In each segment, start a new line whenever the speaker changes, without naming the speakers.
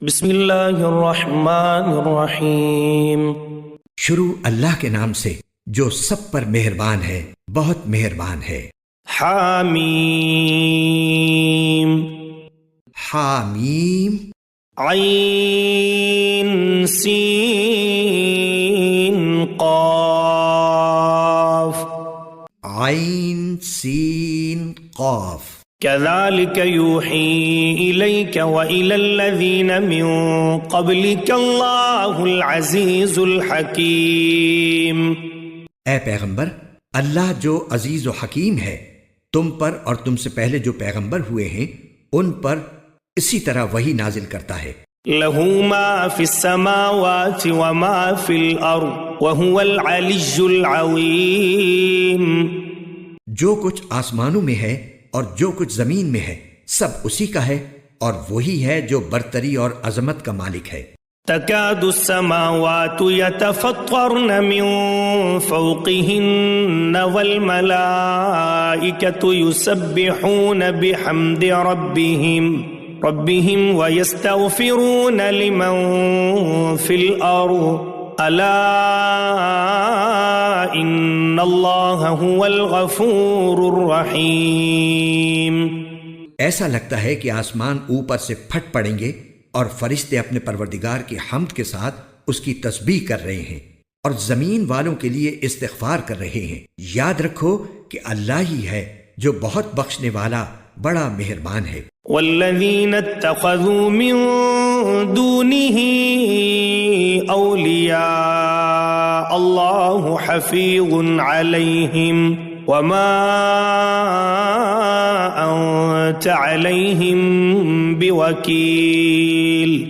بسم اللہ الرحمن الرحیم۔
شروع اللہ کے نام سے جو سب پر مہربان ہے، بہت مہربان ہے۔
حامیم
حامیم
عین سین قاف
عین سین قاف
كذلك يوحي إليك وإلى الذين من قبلك الله العزيز الحكيم۔
اے پیغمبر، اللہ جو عزیز و حکیم ہے، تم پر اور تم سے پہلے جو پیغمبر ہوئے ہیں ان پر اسی طرح وحی نازل کرتا ہے۔
له ما في السماوات وما في الأرض وهو العلي العظيم۔
جو کچھ آسمانوں میں ہے اور جو کچھ زمین میں ہے سب اسی کا ہے، اور وہی ہے جو برتری اور عظمت کا مالک ہے۔
تكاد السماوات يتفطرن من فوقهن والملائكة يسبحون بحمد ربهم ويستغفرون لمن في الأرض ألا إن الله هو الغفور الرحيم۔
ایسا لگتا ہے کہ آسمان اوپر سے پھٹ پڑیں گے اور فرشتے اپنے پروردگار کی حمد کے ساتھ اس کی تسبیح کر رہے ہیں اور زمین والوں کے لیے استغفار کر رہے ہیں۔ یاد رکھو کہ اللہ ہی ہے جو بہت بخشنے والا، بڑا مہربان ہے۔
والذین اتخذوا من دونه اولیاء اللہ حفیظ علیہم وما انت علیہم بوکیل۔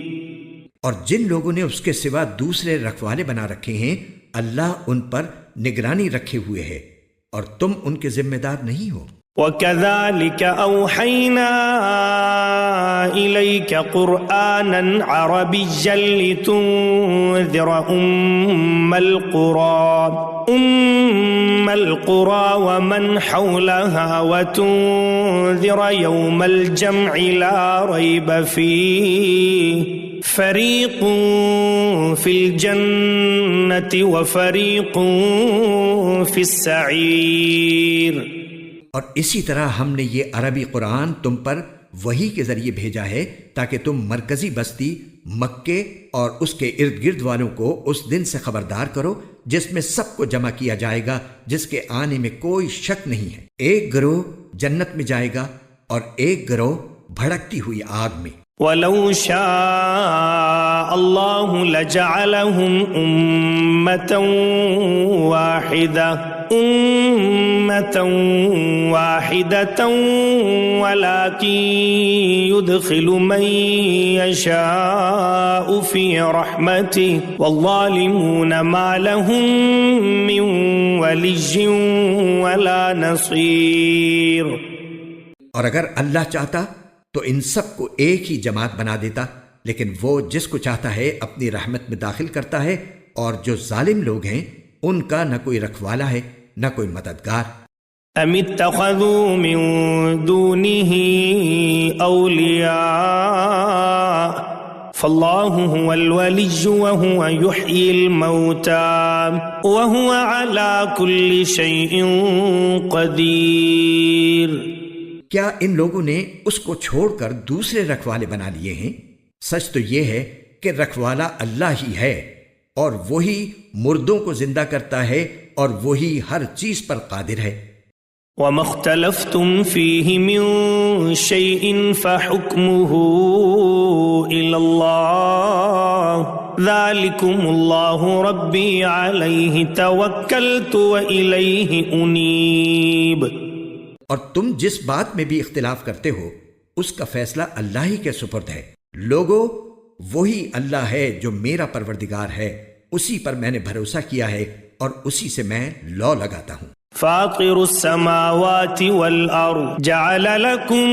اور جن لوگوں نے اس کے سوا دوسرے رکھوالے بنا رکھے ہیں، اللہ ان پر نگرانی رکھے ہوئے ہے اور تم ان کے ذمہ دار نہیں ہو۔
وَكَذَلِكَ أَوْحَيْنَا إِلَيْكَ قُرْآنًا عَرَبِيًّا لِتُنذِرَ أُمَّ الْقُرَى وَمَنْ حَوْلَهَا وَتُنذِرَ يَوْمَ الْجَمْعِ لَا رَيْبَ فِيهِ فَرِيقٌ فِي الْجَنَّةِ وَفَرِيقٌ فِي السَّعِيرِ۔
اور اسی طرح ہم نے یہ عربی قرآن تم پر وحی کے ذریعے بھیجا ہے تاکہ تم مرکزی بستی مکے اور اس کے ارد گرد والوں کو اس دن سے خبردار کرو جس میں سب کو جمع کیا جائے گا، جس کے آنے میں کوئی شک نہیں ہے۔ ایک گروہ جنت میں جائے گا اور ایک گروہ بھڑکتی ہوئی آگ میں۔
وَلَوْ شَاءَ اللَّهُ لَجَعَلَهُمْ أُمَّةً واحدة ولكن يدخل من يشاء في رحمته والظالمون ما لهم من ولي ولا نصير۔
اور اگر اللہ چاہتا تو ان سب کو ایک ہی جماعت بنا دیتا، لیکن وہ جس کو چاہتا ہے اپنی رحمت میں داخل کرتا ہے، اور جو ظالم لوگ ہیں ان کا نہ کوئی رکھوالا ہے نہ کوئی مددگار۔
ام اتخذوا من دونه اولیاء فاللہ هو الولی وهو يحيي الموتى وهو على كل شيء قدیر۔
کیا ان لوگوں نے اس کو چھوڑ کر دوسرے رکھوالے بنا لیے ہیں؟ سچ تو یہ ہے کہ رکھوالا اللہ ہی ہے، اور وہی مردوں کو زندہ کرتا ہے اور وہی ہر چیز پر قادر ہے۔
وَمَا اخْتَلَفْتُمْ فِيهِ مِن شَيْءٍ فَحُكْمُهُ إِلَى اللَّهِ ذَلِكُمُ اللَّهُ رَبِّي عَلَيْهِ تَوَكَّلْتُ وَإِلَيْهِ أُنِيبُ۔
اور تم جس بات میں بھی اختلاف کرتے ہو اس کا فیصلہ اللہ ہی کے سپرد ہے۔ لوگو، وہی اللہ ہے جو میرا پروردگار ہے، اسی پر میں نے بھروسہ کیا ہے اور اسی سے میں لو لگاتا ہوں۔
فاطر السماوات والأرض جعل لكم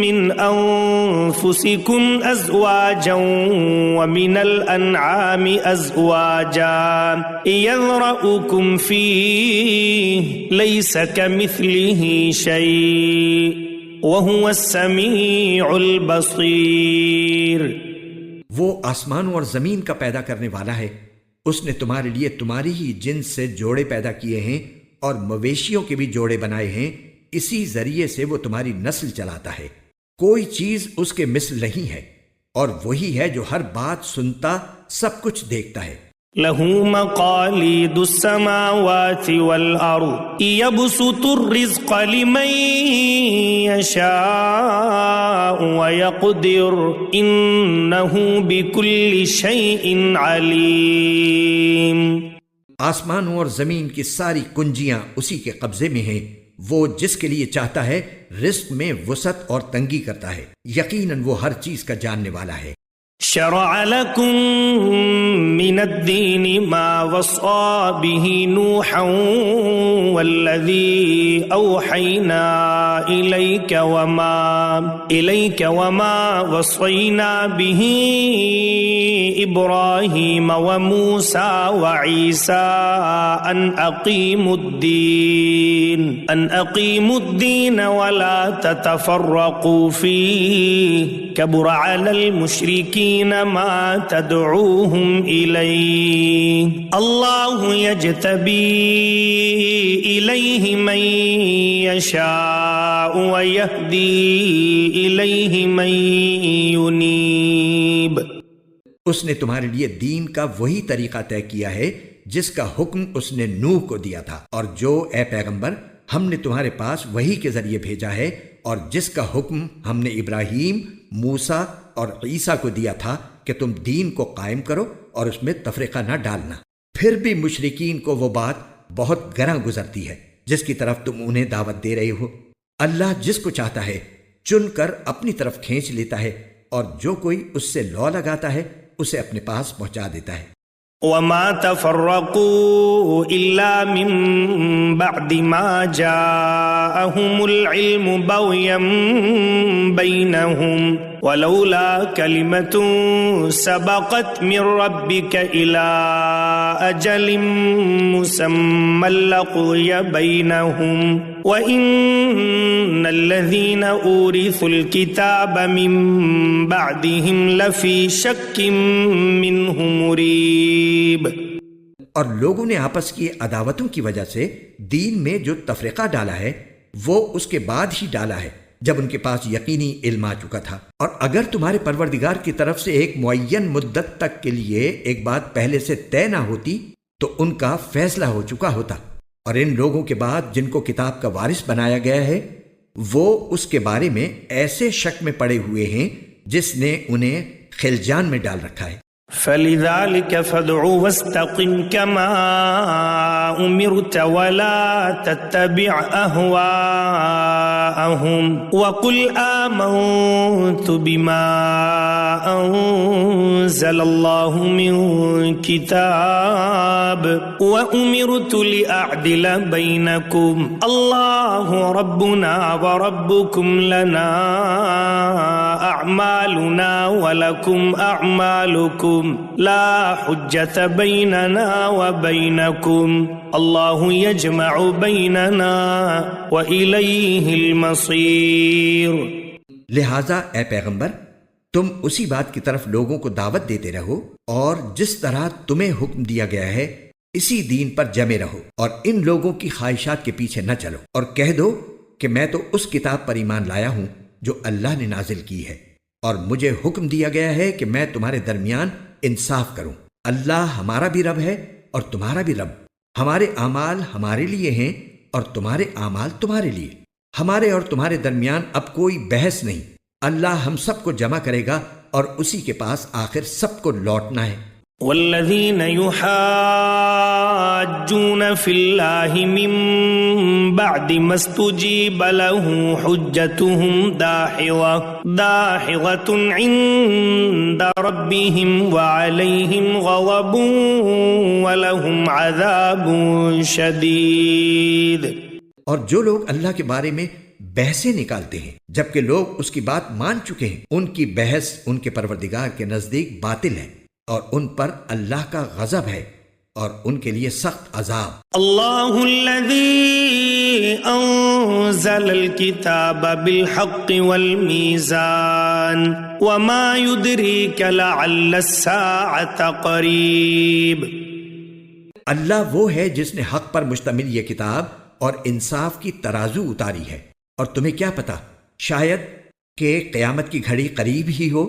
من أنفسكم أزواجا ومن الأنعام أزواجا يذرأكم فيه ليس كمثله شيء وهو السميع البصير۔
وہ آسمانوں اور زمین کا پیدا کرنے والا ہے، اس نے تمہارے لیے تمہاری ہی جنس سے جوڑے پیدا کیے ہیں اور مویشیوں کے بھی جوڑے بنائے ہیں، اسی ذریعے سے وہ تمہاری نسل چلاتا ہے، کوئی چیز اس کے مثل نہیں ہے، اور وہی ہے جو ہر بات سنتا، سب کچھ دیکھتا ہے۔
له مقاليد السماوات والأرض يبسط الرزق لمن يشاء ويقدر إنه بكل شيء عليم۔
آسمانوں اور زمین کی ساری کنجیاں اسی کے قبضے میں ہیں، وہ جس کے لیے چاہتا ہے رزق میں وسعت اور تنگی کرتا ہے، یقیناً وہ ہر چیز کا جاننے والا ہے۔
شرع لكم من الدين ما وصى به نوحا والذي أوحينا إليك وما وصينا به إبراهيم وموسى وعيسى أن أقيموا الدين ولا تتفرقوا فيه كبر على المشركين ما تدعوهم إليه الله يجتبي إليه من يشاء ويهدي إليه من ينيب۔
اس نے تمہارے لیے دین کا وہی طریقہ طے کیا ہے جس کا حکم اس نے نوح کو دیا تھا، اور جو اے پیغمبر ہم نے تمہارے پاس وحی کے ذریعے بھیجا ہے، اور جس کا حکم ہم نے ابراہیم، موسیٰ اور عیسیٰ کو دیا تھا کہ تم دین کو قائم کرو اور اس میں تفرقہ نہ ڈالنا۔ پھر بھی مشرکین کو وہ بات بہت گراں گزرتی ہے جس کی طرف تم انہیں دعوت دے رہے ہو۔ اللہ جس کو چاہتا ہے چن کر اپنی طرف کھینچ لیتا ہے، اور جو کوئی اس سے لو لگاتا ہے اسے اپنے پاس پہنچا دیتا ہے۔
وما تفرقوا إلا من بعد ما جاءهم العلم بغيا بينهم ولولا كلمة سبقت من ربك إلى أجل مسمى لقضي بينهم وإن الذين أورثوا الكتاب من بعدهم لفي شك منه مريب۔
اور لوگوں نے آپس کی عداوتوں کی وجہ سے دین میں جو تفرقہ ڈالا ہے وہ اس کے بعد ہی ڈالا ہے جب ان کے پاس یقینی علم آ چکا تھا، اور اگر تمہارے پروردگار کی طرف سے ایک معین مدت تک کے لیے ایک بات پہلے سے طے نہ ہوتی تو ان کا فیصلہ ہو چکا ہوتا۔ اور ان لوگوں کے بعد جن کو کتاب کا وارث بنایا گیا ہے وہ اس کے بارے میں ایسے شک میں پڑے ہوئے ہیں جس نے انہیں خلجان میں ڈال رکھا ہے۔
فلذلك فادع واستقم كما أمرت ولا تتبع أهواءهم وقل آمنت بما أنزل الله من كتاب وأمرت لأعدل بينكم الله ربنا وربكم لنا أعمالنا ولكم أعمالكم لا حجة بيننا وبينكم الله يجمع بيننا وإليه المصير۔
لہذا اے پیغمبر تم اسی بات کی طرف لوگوں کو دعوت دیتے رہو، اور جس طرح تمہیں حکم دیا گیا ہے اسی دین پر جمے رہو، اور ان لوگوں کی خواہشات کے پیچھے نہ چلو، اور کہہ دو کہ میں تو اس کتاب پر ایمان لایا ہوں جو اللہ نے نازل کی ہے، اور مجھے حکم دیا گیا ہے کہ میں تمہارے درمیان انصاف کروں۔ اللہ ہمارا بھی رب ہے اور تمہارا بھی رب، ہمارے اعمال ہمارے لیے ہیں اور تمہارے اعمال تمہارے لیے، ہمارے اور تمہارے درمیان اب کوئی بحث نہیں، اللہ ہم سب کو جمع کرے گا اور اسی کے پاس آخر سب کو لوٹنا ہے۔
والذين يحاجون في الله من بعد ما استجيب له حجتهم داحضة عند ربهم وعليهم غضب ولهم عذاب شديد۔
اور جو لوگ اللہ کے بارے میں بحثیں نکالتے ہیں جبکہ لوگ اس کی بات مان چکے ہیں، ان کی بحث ان کے پروردگار کے نزدیک باطل ہے، اور ان پر اللہ کا غضب ہے اور ان کے لیے سخت عذاب۔
اللہ الذی انزل الكتاب بالحق والمیزان وما يدريك لعل الساعة قريب.
اللہ وہ ہے جس نے حق پر مشتمل یہ کتاب اور انصاف کی ترازو اتاری ہے، اور تمہیں کیا پتا شاید کہ قیامت کی گھڑی قریب ہی ہو.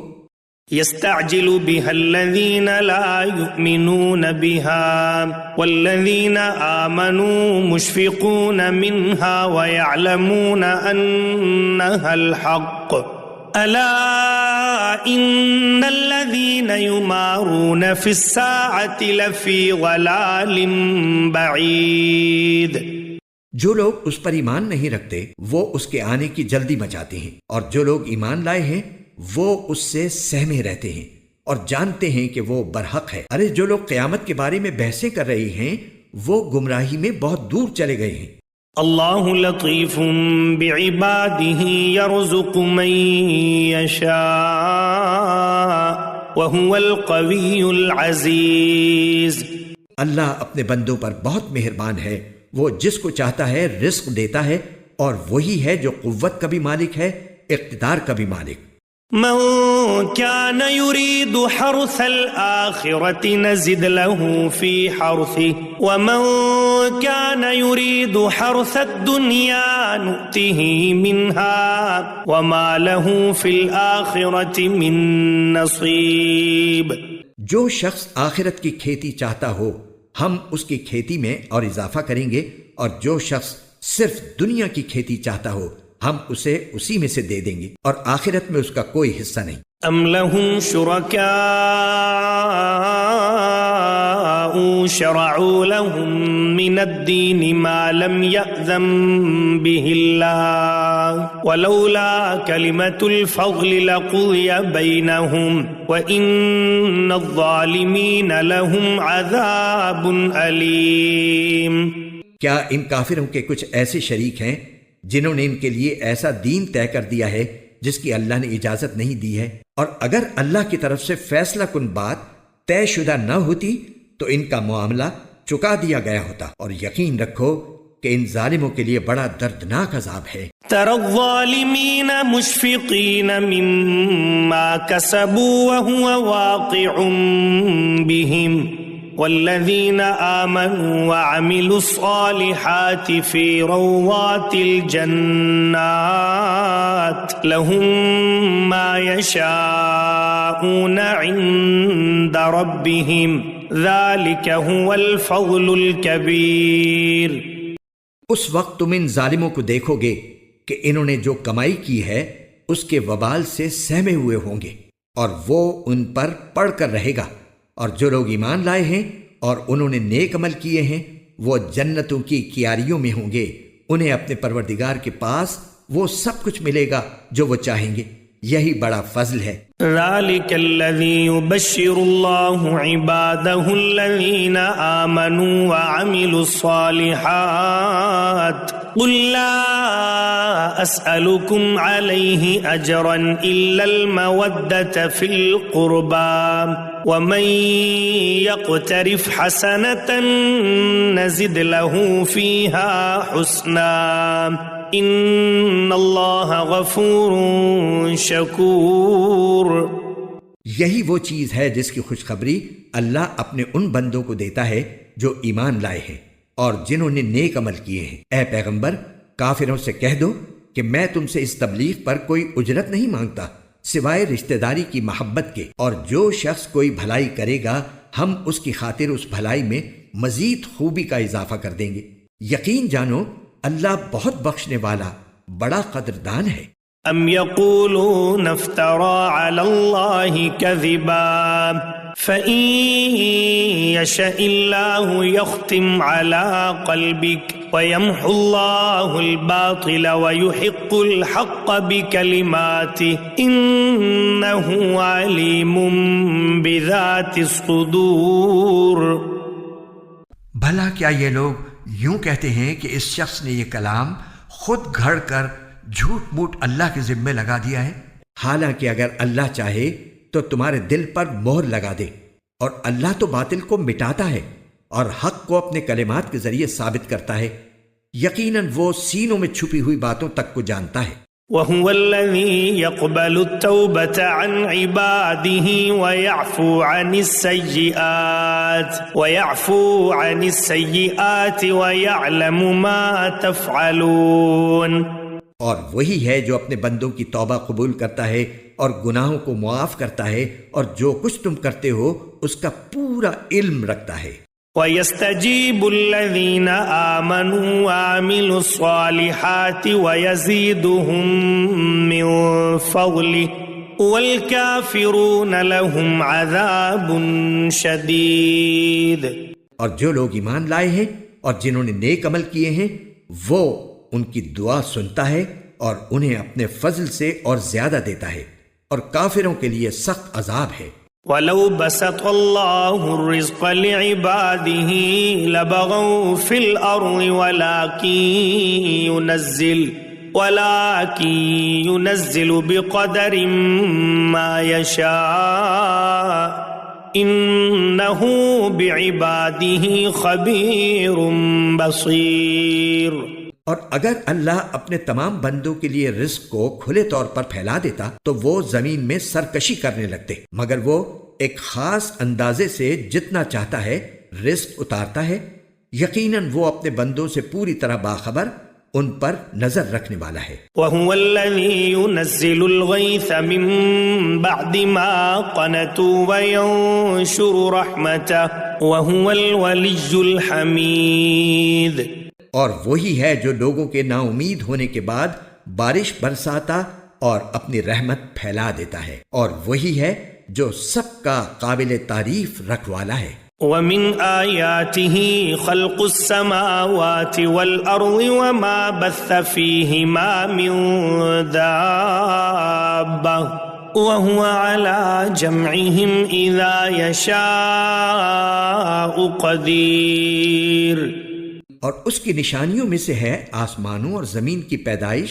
يستعجل بها الذين لا يؤمنون بها والذين آمنوا مشفقون منها ويعلمون أنها الحق ألا إن الذين يمارون في الساعة لفي ضلال بعيد.
جو لوگ اس پر ایمان نہیں رکھتے وہ اس کے آنے کی جلدی مچاتے ہیں، اور جو لوگ ایمان لائے ہیں وہ اس سے سہمے رہتے ہیں اور جانتے ہیں کہ وہ برحق ہے. ارے جو لوگ قیامت کے بارے میں بحثیں کر رہے ہیں وہ گمراہی میں بہت دور چلے گئے ہیں.
اللہ لطیف بعباده يرزق من يشاء وهو القوی العزیز.
اللہ اپنے بندوں پر بہت مہربان ہے، وہ جس کو چاہتا ہے رزق دیتا ہے، اور وہی ہے جو قوت کا بھی مالک ہے، اقتدار کا بھی مالک.
من كان يريد حرث الآخرة نزد له في حرثه ومن كان يريد حرث الدنيا نؤته منها وما له في الآخرة من نصيب.
جو شخص آخرت کی کھیتی چاہتا ہو ہم اس کی کھیتی میں اور اضافہ کریں گے، اور جو شخص صرف دنیا کی کھیتی چاہتا ہو ہم اسے اسی میں سے دے دیں گے، اور آخرت میں اس کا کوئی حصہ نہیں.
ام لهم شرکاء شرعوا لهم من الدین ما لم یأذن به اللہ ولولا کلمة الفضل لقضی بینهم وإن الظالمین لهم عذاب علیم.
کیا ان کافروں کے کچھ ایسے شریک ہیں جنہوں نے ان کے لیے ایسا دین طے کر دیا ہے جس کی اللہ نے اجازت نہیں دی ہے، اور اگر اللہ کی طرف سے فیصلہ کن بات طے شدہ نہ ہوتی تو ان کا معاملہ چکا دیا گیا ہوتا، اور یقین رکھو کہ ان ظالموں کے لیے بڑا دردناک عذاب ہے.
ترى الظالمین مشفقین مما كسبوا وهو واقع بهم والذین آمنوا وعملوا الصالحات في روضات الجنات لهم ما يشاءون عند ربهم ذلك هو الفضل الكبير.
اس وقت تم ان ظالموں کو دیکھو گے کہ انہوں نے جو کمائی کی ہے اس کے وبال سے سہمے ہوئے ہوں گے، اور وہ ان پر پڑ کر رہے گا. اور جو لوگ ایمان لائے ہیں اور انہوں نے نیک عمل کیے ہیں وہ جنتوں کی کیاریوں میں ہوں گے، انہیں اپنے پروردگار کے پاس وہ سب کچھ ملے گا جو وہ چاہیں گے، یہی بڑا فضل ہے.
ذلك الذي يبشر الله عباده الذين آمنوا وعملوا الصالحات قل لا أسألكم عليه أجرا إلا المودة في القربى ومن يقترف حسنة نزد له فيها حسنا ان اللہ غفور شکور.
یہی وہ چیز ہے جس کی خوشخبری اللہ اپنے ان بندوں کو دیتا ہے جو ایمان لائے ہیں اور جنہوں نے نیک عمل کیے ہیں. اے پیغمبر کافروں سے کہہ دو کہ میں تم سے اس تبلیغ پر کوئی اجرت نہیں مانگتا سوائے رشتہ داری کی محبت کے، اور جو شخص کوئی بھلائی کرے گا ہم اس کی خاطر اس بھلائی میں مزید خوبی کا اضافہ کر دیں گے. یقین جانو اللہ بہت بخشنے والا بڑا قدردان ہے.
ام یقولون افترى على الله كذبا فإن يشاء الله يختم على قلبك ويمحو الله الباطل ويحق الحق بكلماته إنه عليم بذات الصدور.
بھلا کیا یہ لوگ یوں کہتے ہیں کہ اس شخص نے یہ کلام خود گھڑ کر جھوٹ موٹ اللہ کے ذمے لگا دیا ہے؟ حالانکہ اگر اللہ چاہے تو تمہارے دل پر مہر لگا دے، اور اللہ تو باطل کو مٹاتا ہے اور حق کو اپنے کلمات کے ذریعے ثابت کرتا ہے. یقیناً وہ سینوں میں چھپی ہوئی باتوں تک کو جانتا ہے.
وهو الذي يقبل التوبة عن عباده ويعفو عن السيئات ويعلم ما تفعلون.
اور وہی ہے جو اپنے بندوں کی توبہ قبول کرتا ہے اور گناہوں کو معاف کرتا ہے اور جو کچھ تم کرتے ہو اس کا پورا علم رکھتا ہے.
وَيَسْتَجِيبُ الَّذِينَ آمَنُوا وَعَمِلُوا الصَّالِحَاتِ وَيَزِيدُهُم مِّن فَضْلِهِ وَالْكَافِرُونَ لَهُمْ عَذَابٌ شَدِيدٌ.
اور جو لوگ ایمان لائے ہیں اور جنہوں نے نیک عمل کیے ہیں وہ ان کی دعا سنتا ہے اور انہیں اپنے فضل سے اور زیادہ دیتا ہے، اور کافروں کے لیے سخت عذاب ہے.
وَلَوْ بَسَطَ اللَّهُ الرِّزْقَ لِعِبَادِهِ لَبَغَوْا فِي الْأَرْضِ وَلَكِنْ يُنَزِّلُ بِقَدَرٍ مَا يَشَاءُ إِنَّهُ بِعِبَادِهِ خَبِيرٌ بَصِيرٌ.
اور اگر اللہ اپنے تمام بندوں کے لیے رزق کو کھلے طور پر پھیلا دیتا تو وہ زمین میں سرکشی کرنے لگتے، مگر وہ ایک خاص اندازے سے جتنا چاہتا ہے رزق اتارتا ہے. یقیناً وہ اپنے بندوں سے پوری طرح باخبر، ان پر نظر رکھنے والا ہے.
وَهُوَ الَّذِي يُنَزِّلُ الْغَيْثَ مِن بَعْدِ مَا قَنَطُوا وَيَنشُرُ رَحْمَتَهُ وَهُوَ الْوَلِيُّ الْحَمِيدُ.
اور وہی ہے جو لوگوں کے نا امید ہونے کے بعد بارش برساتا اور اپنی رحمت پھیلا دیتا ہے، اور وہی ہے جو سب کا قابل تعریف رکھوالا ہے.
وَمِنْ آيَاتِهِ خَلْقُ السَّمَاوَاتِ وَالْأَرْضِ وَمَا بَثَّ فِيهِمَا مِنْ دَابَّةٍ وَهُوَ عَلَى جَمْعِهِمْ إِذَا يَشَاءُ قَدِيرٌ.
اور اس کی نشانیوں میں سے ہے آسمانوں اور زمین کی پیدائش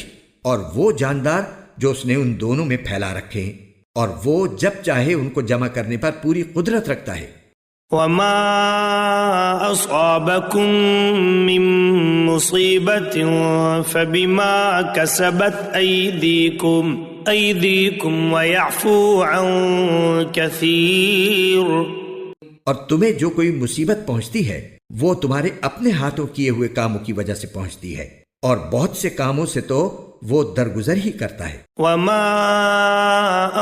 اور وہ جاندار جو اس نے ان دونوں میں پھیلا رکھے ہیں، اور وہ جب چاہے ان کو جمع کرنے پر پوری قدرت رکھتا ہے.
وَمَا أَصَابَكُم مِّن مُّصِيبَةٍ فَبِمَا كَسَبَتْ أَيْدِيكُمْ وَيَعْفُو عَن كَثِيرٍ.
اور تمہیں جو کوئی مصیبت پہنچتی ہے وہ تمہارے اپنے ہاتھوں کیے ہوئے کاموں کی وجہ سے پہنچتی ہے، اور بہت سے کاموں سے تو وہ درگزر ہی کرتا ہے.
وَمَا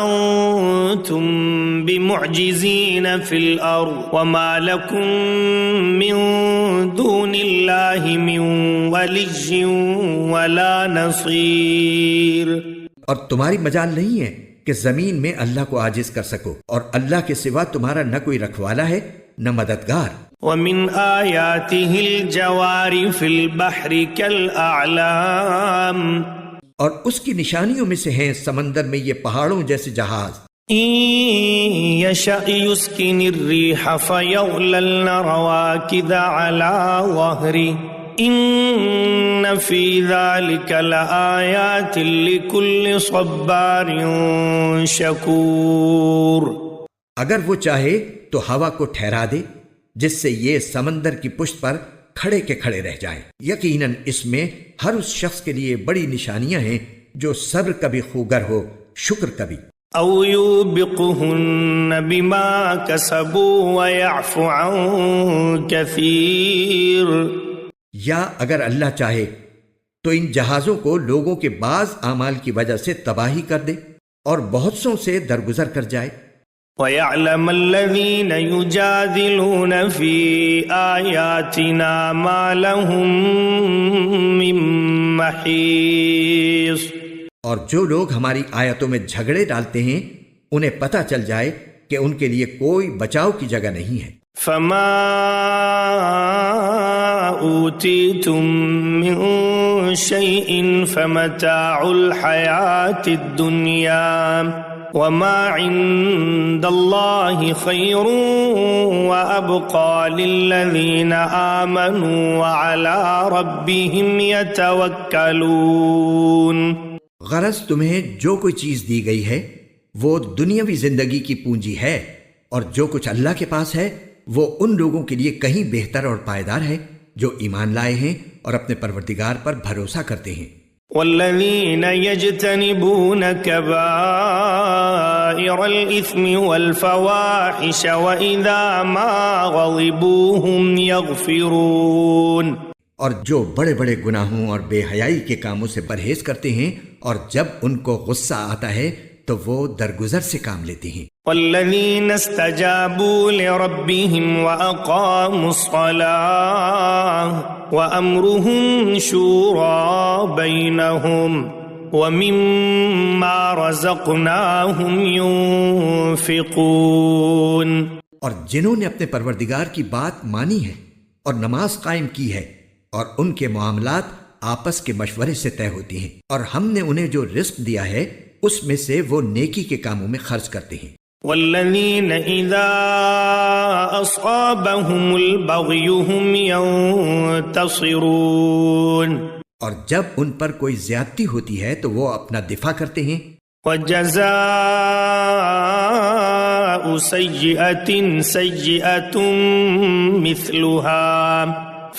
أَنتُم بِمُعْجِزِينَ فِي الْأَرْضِ وَمَا لَكُم مِّن دُونِ اللَّهِ مِن وَلِيٍّ وَلَا نَصِيرٍ.
اور تمہاری مجال نہیں ہے کہ زمین میں اللہ کو عاجز کر سکو، اور اللہ کے سوا تمہارا نہ کوئی رکھوالا ہے نہ مددگار.
وَمِنْ آيَاتِهِ الْجَوَارِ فِي الْبَحْرِ كَالْأَعْلَامِ.
اور اس کی نشانیوں میں سے ہیں سمندر میں یہ پہاڑوں جیسے جہاز.
إِن يَشَأْ يُسْكِنِ الرِّيحَ فَيَظْلَلْنَ رَوَاكِدَ عَلَى ظَهْرِهِ إِنَّ فِي ذَلِكَ لَآيَاتٍ لِكُلِّ صَبَّارٍ شَكُورٍ.
اگر وہ چاہے تو ہوا کو ٹھہرا دے جس سے یہ سمندر کی پشت پر کھڑے کے کھڑے رہ جائیں. یقیناً اس میں ہر اس شخص کے لیے بڑی نشانیاں ہیں جو صبر کا بھی خوگر ہو، شکر کا بھی.
أَوْ يُوبِقْهُنَّ بِمَا كَسَبُوا وَيَعْفُ عَن كَثِيرٍ.
یا اگر اللہ چاہے تو ان جہازوں کو لوگوں کے بعض اعمال کی وجہ سے تباہی کر دے اور بہت سوں سے درگزر کر جائے.
وَيَعْلَمَ الَّذِينَ يُجَادِلُونَ فِي آيَاتِنَا مَا لَهُم مِّن مَّحِيصٍ.
اور جو لوگ ہماری آیتوں میں جھگڑے ڈالتے ہیں انہیں پتہ چل جائے کہ ان کے لیے کوئی بچاؤ کی جگہ نہیں ہے.
فَمَا أُوتِيتُم مِّن شَيْءٍ فَمَتَاعُ الْحَيَاةِ الدُّنْيَا وَمَا عِندَ اللَّهِ خَيْرٌ وَأَبْقَى لِلَّذِينَ آمَنُوا وَعَلَى رَبِّهِمْ يَتَوَكَّلُونَ.
غرض تمہیں جو کوئی چیز دی گئی ہے وہ دنیاوی زندگی کی پونجی ہے، اور جو کچھ اللہ کے پاس ہے وہ ان لوگوں کے لیے کہیں بہتر اور پائیدار ہے جو ایمان لائے ہیں اور اپنے پروردگار پر بھروسہ کرتے ہیں.
والذين يجتنبون كبائر الإثم والفواحش وإذا ما غضبوا هم يغفرون،
اور جو بڑے بڑے گناہوں اور بے حیائی کے کاموں سے پرہیز کرتے ہیں اور جب ان کو غصہ آتا ہے تو وہ درگزر سے کام لیتے ہیں۔
والذين استجابوا لربهم وأقاموا الصلاة وأمرهم شورى بينهم ومما رزقناهم ينفقون،
اور جنہوں نے اپنے پروردگار کی بات مانی ہے اور نماز قائم کی ہے اور ان کے معاملات آپس کے مشورے سے طے ہوتی ہیں، اور ہم نے انہیں جو رزق دیا ہے اس میں سے وہ نیکی کے کاموں میں خرچ کرتے ہیں۔
والذین اذا اصابهم البغی هم ينتصرون،
اور جب ان پر کوئی زیادتی ہوتی ہے تو وہ اپنا دفاع کرتے ہیں۔
وجزاء سیئۃ سیئۃ مثلها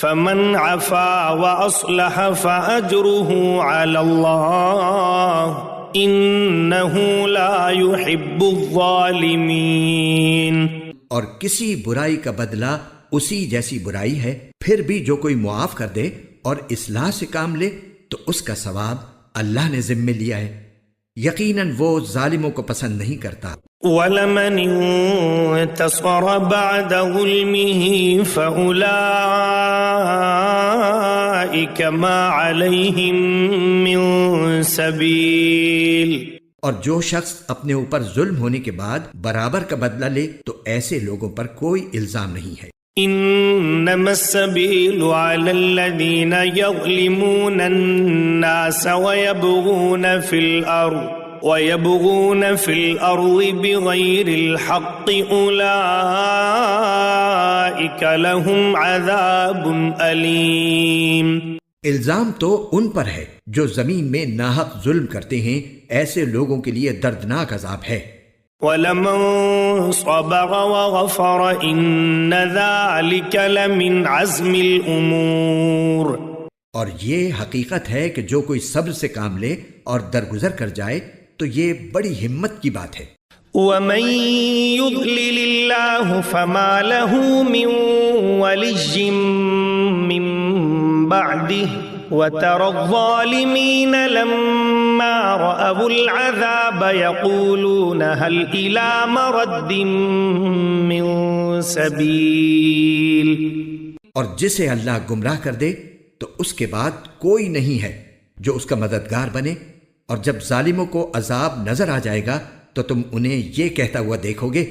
فمن عفا واصلح فاجره علی اللہ انہ لا يحب الظالمین،
اور کسی برائی کا بدلہ اسی جیسی برائی ہے، پھر بھی جو کوئی معاف کر دے اور اصلاح سے کام لے تو اس کا ثواب اللہ نے ذمہ لیا ہے، یقیناً وہ ظالموں کو پسند نہیں کرتا۔
وَلَمَنِ انتصر بعد ظلمه فأولئك ما عليهم من سبيل،
اور جو شخص اپنے اوپر ظلم ہونے کے بعد برابر کا بدلہ لے تو ایسے لوگوں پر کوئی الزام نہیں ہے۔
انما السبيل على الذين يظلمون الناس ويبغون في الأرض بغير الحق أولئك لهم عذاب أليم،
الزام تو ان پر ہے جو زمین میں ناحق ظلم کرتے ہیں، ایسے لوگوں کے لیے دردناک عذاب ہے۔
وَلَمَنْ صَبَرَ وَغَفَرَ إِنَّ ذَلِكَ لَمِنْ عَزْمِ الْأُمُورِ،
اور یہ حقیقت ہے کہ جو کوئی صبر سے کام لے اور درگزر کر جائے تو یہ بڑی ہمت کی بات ہے۔
وَمَن يُضْلِلِ اللَّهُ فَمَا لَهُ مِن وَلِيٍّ مِّن بَعْدِهِ وَتَرَى الظَّالِمِينَ لَمَّا رَأَوُا الْعَذَابَ يَقُولُونَ هَلْ إِلَى مَرَدٍ مِّن سَبِيلٍ،
اور جسے اللہ گمراہ کر دے تو اس کے بعد کوئی نہیں ہے جو اس کا مددگار بنے، اور جب ظالموں کو عذاب نظر آ جائے گا تو تم انہیں یہ کہتا ہوا دیکھو گے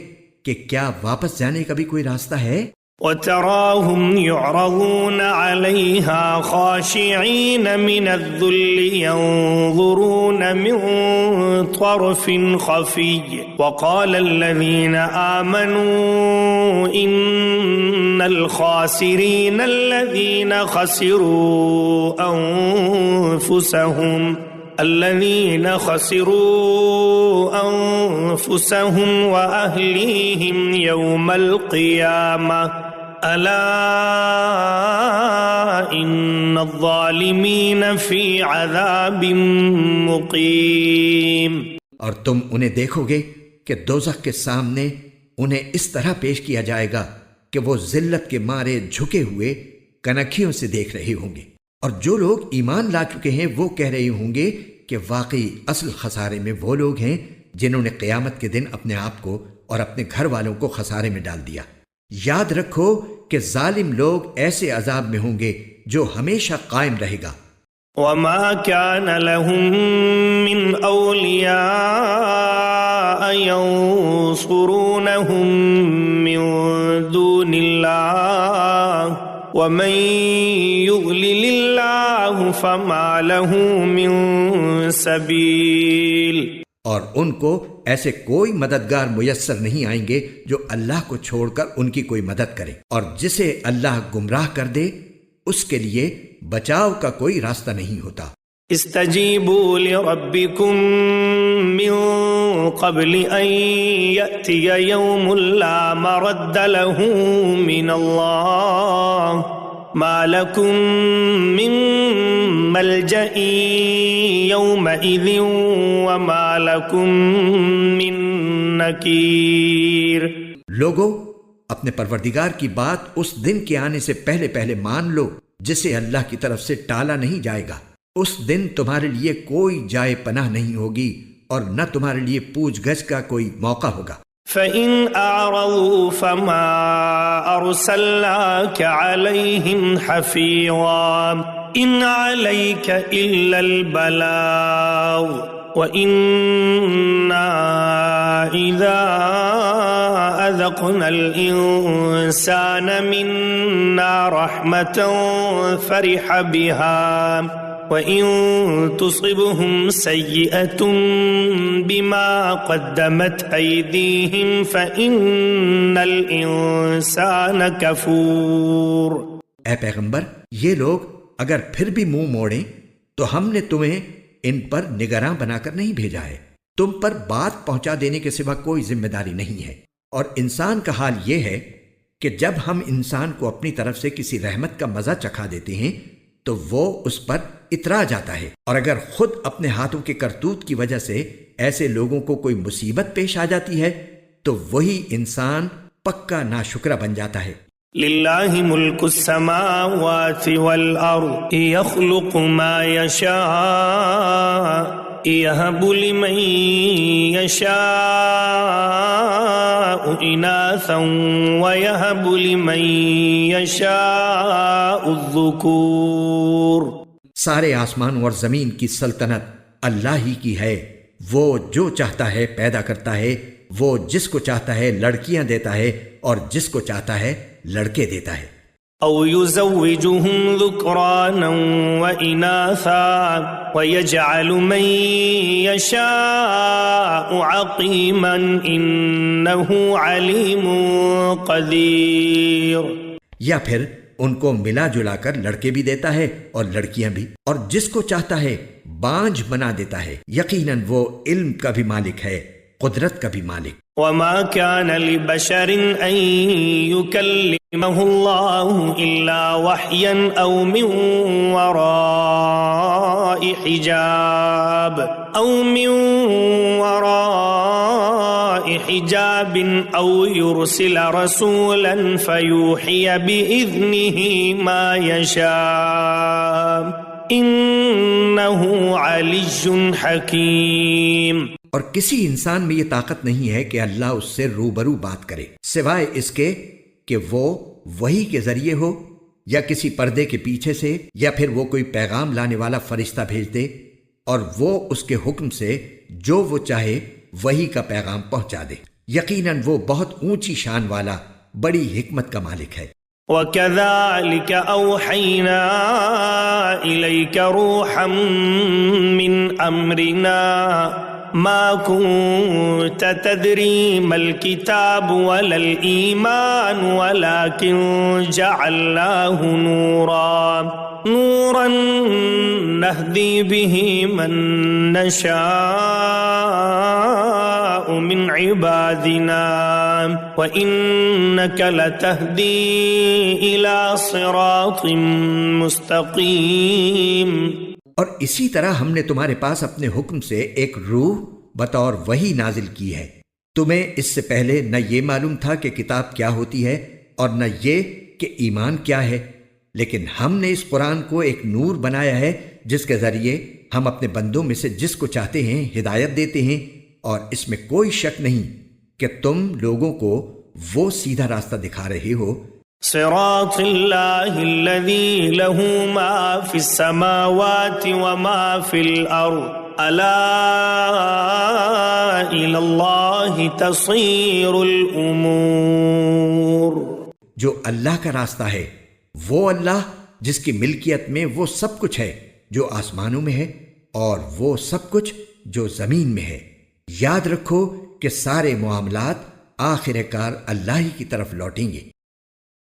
کہ کیا واپس جانے کا بھی کوئی راستہ ہے؟
وَتَرَاهُمْ يُعْرَضُونَ عَلَيْهَا خَاشِعِينَ مِنَ الذُّلِّ يَنظُرُونَ مِن طَرْفٍ خَفِيٍّ وَقَالَ الَّذِينَ آمَنُوا إِنَّ الْخَاسِرِينَ الَّذِينَ خَسِرُوا أنفسهم وأهليهم يوم القيامة ألا إن الظالمين في عذاب مقيم،
اور تم انہیں دیکھو گے کہ دوزخ کے سامنے انہیں اس طرح پیش کیا جائے گا کہ وہ ذلت کے مارے جھکے ہوئے کنکھیوں سے دیکھ رہے ہوں گے، اور جو لوگ ایمان لا چکے ہیں وہ کہہ رہے ہوں گے کہ واقعی اصل خسارے میں وہ لوگ ہیں جنہوں نے قیامت کے دن اپنے آپ کو اور اپنے گھر والوں کو خسارے میں ڈال دیا۔ یاد رکھو کہ ظالم لوگ ایسے عذاب میں ہوں گے جو ہمیشہ قائم رہے گا۔
وَمَا كَانَ لَهُم مِّنْ أَوْلِيَاءَ يَنصُرُونَهُم مِّن دُونِ اللَّهِ وَمَن يُضْلِلِ اللَّهُ فَمَا لَهُ مِن سَبِيلٍ،
اور ان کو ایسے کوئی مددگار میسر نہیں آئیں گے جو اللہ کو چھوڑ کر ان کی کوئی مدد کرے، اور جسے اللہ گمراہ کر دے اس کے لیے بچاؤ کا کوئی راستہ نہیں ہوتا۔
استجیبوا لربکم من قبل ان یأتی یوم لا مرد له من اللہ ما لكم من ملجأ يومئذ وما لكم من نكير۔
لوگو، اپنے پروردگار کی بات اس دن کے آنے سے پہلے پہلے مان لو جسے اللہ کی طرف سے ٹالا نہیں جائے گا۔ اس دن تمہارے لیے کوئی جائے پناہ نہیں ہوگی اور نہ تمہارے لیے پوچھ گچھ کا کوئی موقع ہوگا۔
فَإِنْ أَعْرَضُوا فَمَا أَرْسَلْنَاكَ عَلَيْهِمْ حَفِيظًا إِنْ عَلَيْكَ إِلَّا الْبَلَاغُ وَإِنَّا إِذَا أَذَقْنَا الْإِنسَانَ مِنَّا رَحْمَةً فَرِحَ بِهَا وَإِن تُصِبْهُمْ سَيِّئَةٌ بِمَا قَدَّمَتْ أَيْدِيهِمْ فَإِنَّ الْإِنسَانَ كَفُورٌ۔
اے پیغمبر، یہ لوگ اگر پھر بھی منہ موڑیں تو ہم نے تمہیں ان پر نگراں بنا کر نہیں بھیجا ہے۔ تم پر بات پہنچا دینے کے سوا کوئی ذمہ داری نہیں ہے، اور انسان کا حال یہ ہے کہ جب ہم انسان کو اپنی طرف سے کسی رحمت کا مزہ چکھا دیتے ہیں تو وہ اس پر اترا جاتا ہے، اور اگر خود اپنے ہاتھوں کے کرتوت کی وجہ سے ایسے لوگوں کو کوئی مصیبت پیش آ جاتی ہے تو وہی انسان پکا ناشکرا بن جاتا ہے۔
للہ ملک السماوات والارض یخلق ما یشاء یہب لمن یشاء اناثا ویہب لمن یشاء الذکور۔
سارے آسمان اور زمین کی سلطنت اللہ ہی کی ہے، وہ جو چاہتا ہے پیدا کرتا ہے، وہ جس کو چاہتا ہے لڑکیاں دیتا ہے اور جس کو چاہتا ہے لڑکے دیتا ہے۔
او یزوجہم ذکرانا واناثا ویجعل من یشاء عقیما انہ علیم قدیر۔
یا پھر ان کو ملا جلا کر لڑکے بھی دیتا ہے اور لڑکیاں بھی، اور جس کو چاہتا ہے بانجھ بنا دیتا ہے، یقیناً وہ علم کا بھی مالک ہے، قدرت کا بھی مالک۔
وما كان لبشر ان يكلمه الله الا وحيا او من وراء حجاب او يرسل رسولا فيوحي باذنه ما يشاء انه علي حكيم۔
اور کسی انسان میں یہ طاقت نہیں ہے کہ اللہ اس سے روبرو بات کرے سوائے اس کے کہ وہ وحی کے ذریعے ہو یا کسی پردے کے پیچھے سے، یا پھر وہ کوئی پیغام لانے والا فرشتہ بھیج دے اور وہ اس کے حکم سے جو وہ چاہے وحی کا پیغام پہنچا دے۔ یقیناً وہ بہت اونچی شان والا، بڑی حکمت کا مالک ہے۔
وَكَذَلِكَ أَوْحَيْنَا إِلَيْكَ رُوحًا مِّنْ أَمْرِنَا مَا كُنْتَ تَدْرِي مَا الْكِتَابُ وَلَا الْإِيمَانُ وَلَكِنْ جَعَلْنَاهُ نُورًا نَهْدِي بِهِ مَن نَّشَاءُ مِنْ عِبَادِنَا وَإِنَّكَ لَتَهْدِي إِلَى صِرَاطٍ مُسْتَقِيمٍ۔
اور اسی طرح ہم نے تمہارے پاس اپنے حکم سے ایک روح بطور وحی نازل کی ہے۔ تمہیں اس سے پہلے نہ یہ معلوم تھا کہ کتاب کیا ہوتی ہے اور نہ یہ کہ ایمان کیا ہے، لیکن ہم نے اس قرآن کو ایک نور بنایا ہے جس کے ذریعے ہم اپنے بندوں میں سے جس کو چاہتے ہیں ہدایت دیتے ہیں، اور اس میں کوئی شک نہیں کہ تم لوگوں کو وہ سیدھا راستہ دکھا رہے ہو۔
صراط اللہ الذی لہ ما فی السماوات وما فی الارض الا الی اللہ تصیر الامور۔
جو اللہ کا راستہ ہے وہ اللہ جس کی ملکیت میں وہ سب کچھ ہے جو آسمانوں میں ہے اور وہ سب کچھ جو زمین میں ہے۔ یاد رکھو کہ سارے معاملات آخر کار اللہ ہی کی طرف لوٹیں گے۔